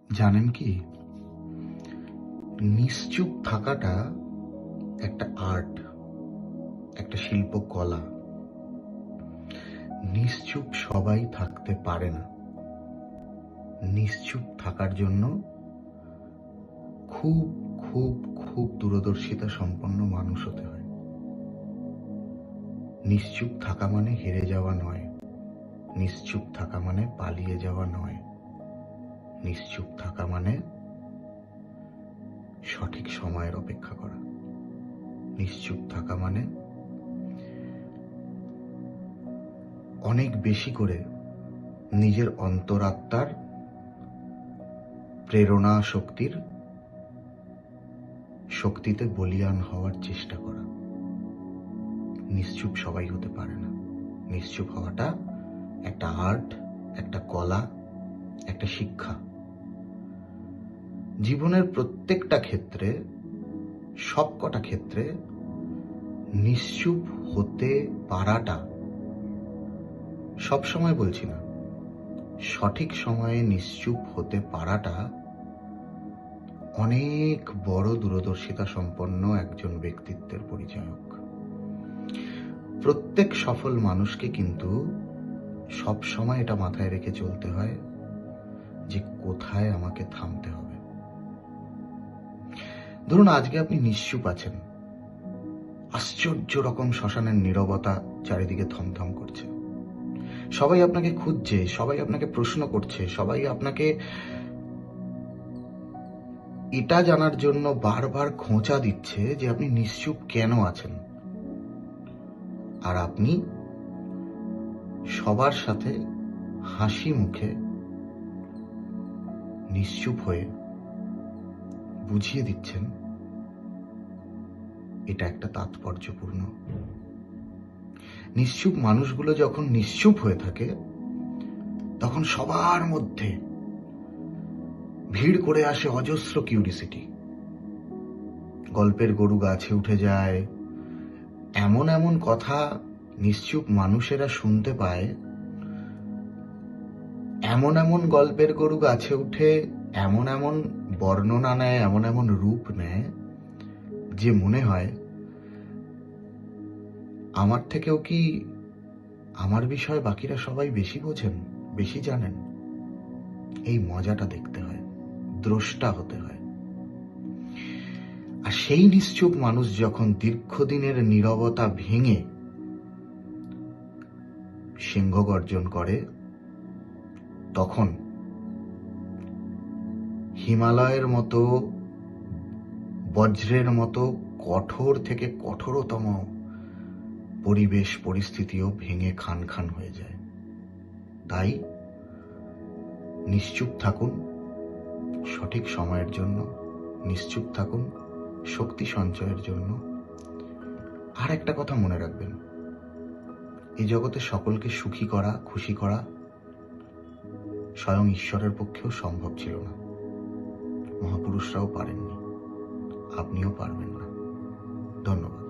জানেন কি, নিশ্চুপ থাকাটা একটা আর্ট, একটা শিল্পকলা। নিশ্চুপ সবাই থাকতে পারে না। নিশ্চুপ থাকার জন্য খুব খুব খুব দূরদর্শিতা সম্পন্ন মানুষ হতে হয়। নিশ্চুপ থাকা মানে হেরে যাওয়া নয়। নিশ্চুপ থাকা মানে পালিয়ে যাওয়া নয়। নিশ্চুপ থাকা মানে সঠিক সময়ের অপেক্ষা করা। নিশ্চুপ থাকা মানে অনেক বেশি করে নিজের অন্তরাত্মার প্রেরণা শক্তিতে বলীয়ান হওয়ার চেষ্টা করা। নিশ্চুপ সবাই হতে পারে না। নিশ্চুপ হওয়াটা একটা আর্ট, একটা কলা, একটা শিক্ষা। জীবনের প্রত্যেকটা ক্ষেত্রে, সবকটা ক্ষেত্রে নিশ্চুপ হতে পারাটা, সব সময় বলছি না, সঠিক সময়ে নিশ্চুপ হতে পারাটা অনেক বড় দূরদর্শিতা সম্পন্ন একজন ব্যক্তিত্বের পরিচায়ক। প্রত্যেক সফল মানুষকে কিন্তু সব সময় এটা মাথায় রেখে চলতে হয় যে কোথায় আমাকে থামতে হবে। ধরুন আজকে আপনি নিশ্চুপ আছেন, আশ্চর্য রকম শ্মশানের নীরবতা চারিদিকে থমথম করছে, সবাই আপনাকে খুঁজছে, সবাই আপনাকে প্রশ্ন করছে, সবাই আপনাকে এটা জানার জন্য বারবার খোঁচা দিচ্ছে যে আপনি নিশ্চুপ কেন আছেন। আর আপনি সবার সাথে হাসি মুখে নিশ্চুপ হয়ে বুঝিয়ে দিচ্ছেন এটা একটা তাৎপর্যপূর্ণ। নিশ্চুপ মানুষগুলো যখন নিশ্চুপ হয়ে থাকে তখন সবার মধ্যে ভিড় করে আসে অজস্র কিউরিসিটি। গল্পের গরু গাছে উঠে যায়, এমন এমন কথা নিশ্চুপ মানুষেরা শুনতে পায়, এমন এমন গল্পের গরু গাছে উঠে এমন এমন বর্ণনা নেয়, এমন এমন রূপ নেয় যে মনে হয় আমার থেকেও কি আমার বিষয়ে বাকিরা সবাই বেশি বোঝেন, বেশি জানেন। এই মজাটা দেখতে হয়, দ্রষ্টা হতে হয়। আর সেই নিশ্চুপ মানুষ যখন দীর্ঘদিনের নীরবতা ভেঙে সিংহ গর্জন করে, তখন হিমালয়ের মতো, বজ্রের মতো কঠোর থেকে কঠোরতম পরিবেশ পরিস্থিতিও ভেঙে খান খান হয়ে যায়। তাই নিশ্চুপ থাকুন সঠিক সময়ের জন্য, নিশ্চুপ থাকুন শক্তি সঞ্চয়ের জন্য। আর একটা কথা মনে রাখবেন, এই জগতে সকলকে সুখী করা, খুশি করা স্বয়ং ঈশ্বরের পক্ষেও সম্ভব ছিল না। মহাপুরুষরাও পারেননি, আপনিও পারবেন না। ধন্যবাদ।